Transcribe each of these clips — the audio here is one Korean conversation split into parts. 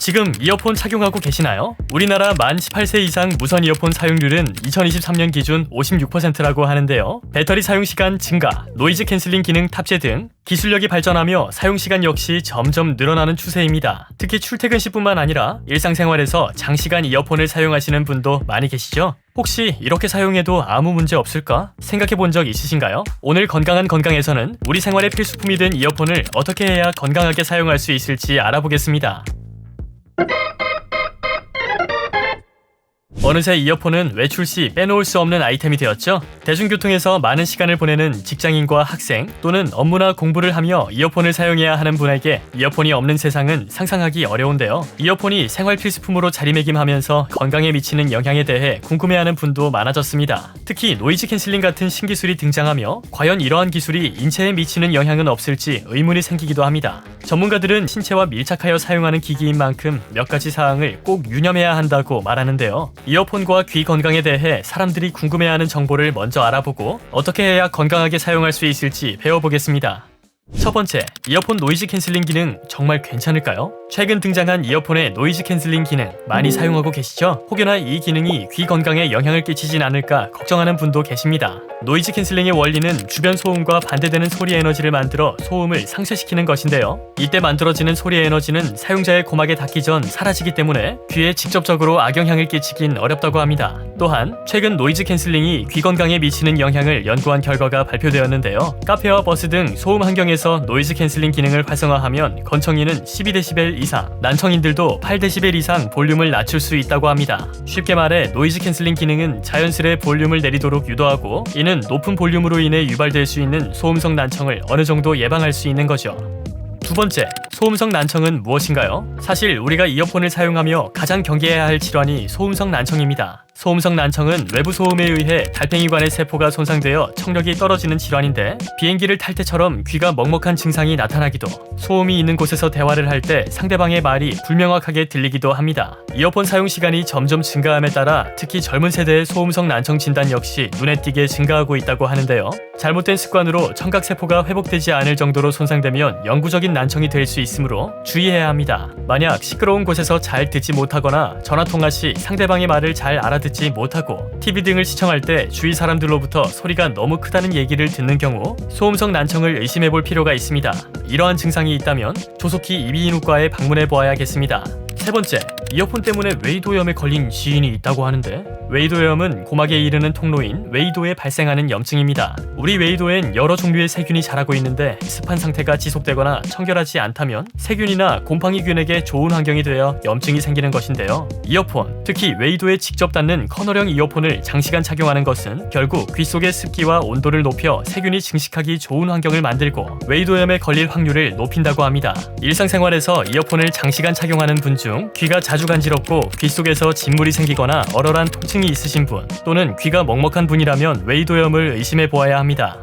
지금 이어폰 착용하고 계시나요? 우리나라 만 18세 이상 무선 이어폰 사용률은 2023년 기준 56%라고 하는데요. 배터리 사용시간 증가, 노이즈 캔슬링 기능 탑재 등 기술력이 발전하며 사용시간 역시 점점 늘어나는 추세입니다. 특히 출퇴근 시뿐만 아니라 일상생활에서 장시간 이어폰을 사용하시는 분도 많이 계시죠? 혹시 이렇게 사용해도 아무 문제 없을까? 생각해 본 적 있으신가요? 오늘 건강한 건강에서는 우리 생활의 필수품이 된 이어폰을 어떻게 해야 건강하게 사용할 수 있을지 알아보겠습니다. 어느새 이어폰은 외출 시 빼놓을 수 없는 아이템이 되었죠. 대중교통에서 많은 시간을 보내는 직장인과 학생 또는 업무나 공부를 하며 이어폰을 사용해야 하는 분에게 이어폰이 없는 세상은 상상하기 어려운데요. 이어폰이 생활 필수품으로 자리매김하면서 건강에 미치는 영향에 대해 궁금해하는 분도 많아졌습니다. 특히 노이즈 캔슬링 같은 신기술이 등장하며 과연 이러한 기술이 인체에 미치는 영향은 없을지 의문이 생기기도 합니다. 전문가들은 신체와 밀착하여 사용하는 기기인 만큼 몇 가지 사항을 꼭 유념해야 한다고 말하는데요. 이어폰과 귀 건강에 대해 사람들이 궁금해하는 정보를 먼저 알아보고 어떻게 해야 건강하게 사용할 수 있을지 배워보겠습니다. 첫 번째, 이어폰 노이즈 캔슬링 기능 정말 괜찮을까요? 최근 등장한 이어폰의 노이즈 캔슬링 기능 많이 사용하고 계시죠? 혹여나 이 기능이 귀 건강에 영향을 끼치진 않을까 걱정하는 분도 계십니다. 노이즈 캔슬링의 원리는 주변 소음과 반대되는 소리 에너지를 만들어 소음을 상쇄시키는 것인데요. 이때 만들어지는 소리 에너지는 사용자의 고막에 닿기 전 사라지기 때문에 귀에 직접적으로 악영향을 끼치긴 어렵다고 합니다. 또한 최근 노이즈 캔슬링이 귀 건강에 미치는 영향을 연구한 결과가 발표되었는데요. 카페와 버스 등 소음 환경에서 노이즈 캔슬링 기능을 활성화하면 건청이는 12dB 이상, 난청인들도 8dB 이상 볼륨을 낮출 수 있다고 합니다. 쉽게 말해 노이즈 캔슬링 기능은 자연스레 볼륨을 내리도록 유도하고 이는 높은 볼륨으로 인해 유발될 수 있는 소음성 난청을 어느 정도 예방할 수 있는 거죠. 두 번째, 소음성 난청은 무엇인가요? 사실 우리가 이어폰을 사용하며 가장 경계해야 할 질환이 소음성 난청입니다. 소음성 난청은 외부 소음에 의해 달팽이관의 세포가 손상되어 청력이 떨어지는 질환인데 비행기를 탈 때처럼 귀가 먹먹한 증상이 나타나기도, 소음이 있는 곳에서 대화를 할 때 상대방의 말이 불명확하게 들리기도 합니다. 이어폰 사용 시간이 점점 증가함에 따라 특히 젊은 세대의 소음성 난청 진단 역시 눈에 띄게 증가하고 있다고 하는데요. 잘못된 습관으로 청각세포가 회복되지 않을 정도로 손상되면 영구적인 난청이 될 수 있으므로 주의해야 합니다. 만약 시끄러운 곳에서 잘 듣지 못하거나 전화통화 시 상대방의 말을 잘 알아듣지 못하고 TV 등을 시청할 때 주위 사람들로부터 소리가 너무 크다는 얘기를 듣는 경우 소음성 난청을 의심해 볼 필요가 있습니다. 이러한 증상이 있다면 조속히 이비인후과에 방문해 보아야겠습니다. 세 번째, 이어폰 때문에 웨이도염에 걸린 지인이 있다고 하는데, 웨이도염은 고막에 이르는 통로인 웨이도에 발생하는 염증입니다. 우리 웨이도엔 여러 종류의 세균이 자라고 있는데 습한 상태가 지속되거나 청결하지 않다면 세균이나 곰팡이균에게 좋은 환경이 되어 염증이 생기는 것인데요. 이어폰, 특히 웨이도에 직접 닿는 커널형 이어폰을 장시간 착용하는 것은 결국 귀 속의 습기와 온도를 높여 세균이 증식하기 좋은 환경을 만들고 웨이도염에 걸릴 확률을 높인다고 합니다. 일상생활에서 이어폰을 장시간 착용하는 분 중 귀가 자주 간지럽고 귀 속에서 진물이 생기거나 얼얼한 통증이 있으신 분 또는 귀가 먹먹한 분이라면 웨이도염을 의심해 보아야 합니다.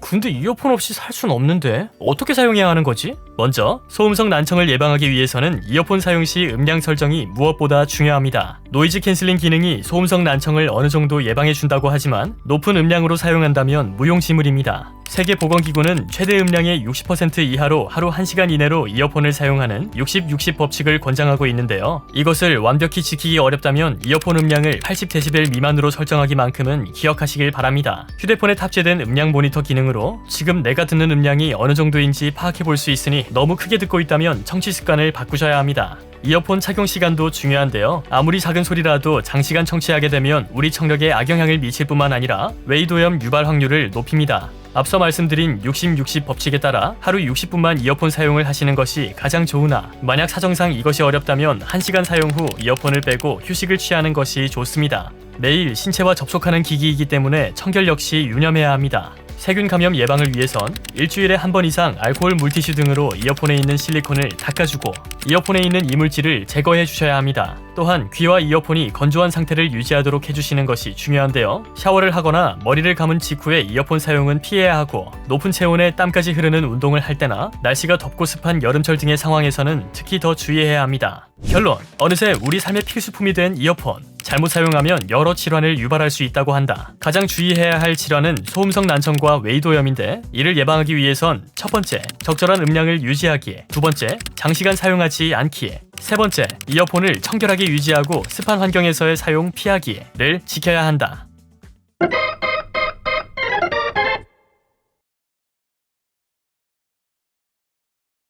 근데 이어폰 없이 살 순 없는데 어떻게 사용해야 하는 거지? 먼저 소음성 난청을 예방하기 위해서는 이어폰 사용 시 음량 설정이 무엇보다 중요합니다. 노이즈 캔슬링 기능이 소음성 난청을 어느 정도 예방해 준다고 하지만 높은 음량으로 사용한다면 무용지물입니다. 세계보건기구는 최대 음량의 60% 이하로 하루 1시간 이내로 이어폰을 사용하는 60-60 법칙을 권장하고 있는데요. 이것을 완벽히 지키기 어렵다면 이어폰 음량을 80dB 미만으로 설정하기만큼은 기억하시길 바랍니다. 휴대폰에 탑재된 음량 모니터 기능으로 지금 내가 듣는 음량이 어느 정도인지 파악해 볼 수 있으니 너무 크게 듣고 있다면 청취 습관을 바꾸셔야 합니다. 이어폰 착용 시간도 중요한데요. 아무리 작은 소리라도 장시간 청취하게 되면 우리 청력에 악영향을 미칠 뿐만 아니라 웨이도염 유발 확률을 높입니다. 앞서 말씀드린 60-60 법칙에 따라 하루 60분만 이어폰 사용을 하시는 것이 가장 좋으나 만약 사정상 이것이 어렵다면 1시간 사용 후 이어폰을 빼고 휴식을 취하는 것이 좋습니다. 매일 신체와 접촉하는 기기이기 때문에 청결 역시 유념해야 합니다. 세균 감염 예방을 위해선 일주일에 한 번 이상 알코올 물티슈 등으로 이어폰에 있는 실리콘을 닦아주고 이어폰에 있는 이물질을 제거해 주셔야 합니다. 또한 귀와 이어폰이 건조한 상태를 유지하도록 해주시는 것이 중요한데요. 샤워를 하거나 머리를 감은 직후에 이어폰 사용은 피해야 하고 높은 체온에 땀까지 흐르는 운동을 할 때나 날씨가 덥고 습한 여름철 등의 상황에서는 특히 더 주의해야 합니다. 결론, 어느새 우리 삶의 필수품이 된 이어폰, 잘못 사용하면 여러 질환을 유발할 수 있다고 한다. 가장 주의해야 할 질환은 소음성 난청과 웨이도염인데 이를 예방하기 위해선 첫 번째, 적절한 음량을 유지하기에, 두 번째, 장시간 사용하지 않기에, 세 번째, 이어폰을 청결하게 유지하고 습한 환경에서의 사용 피하기를 지켜야 한다.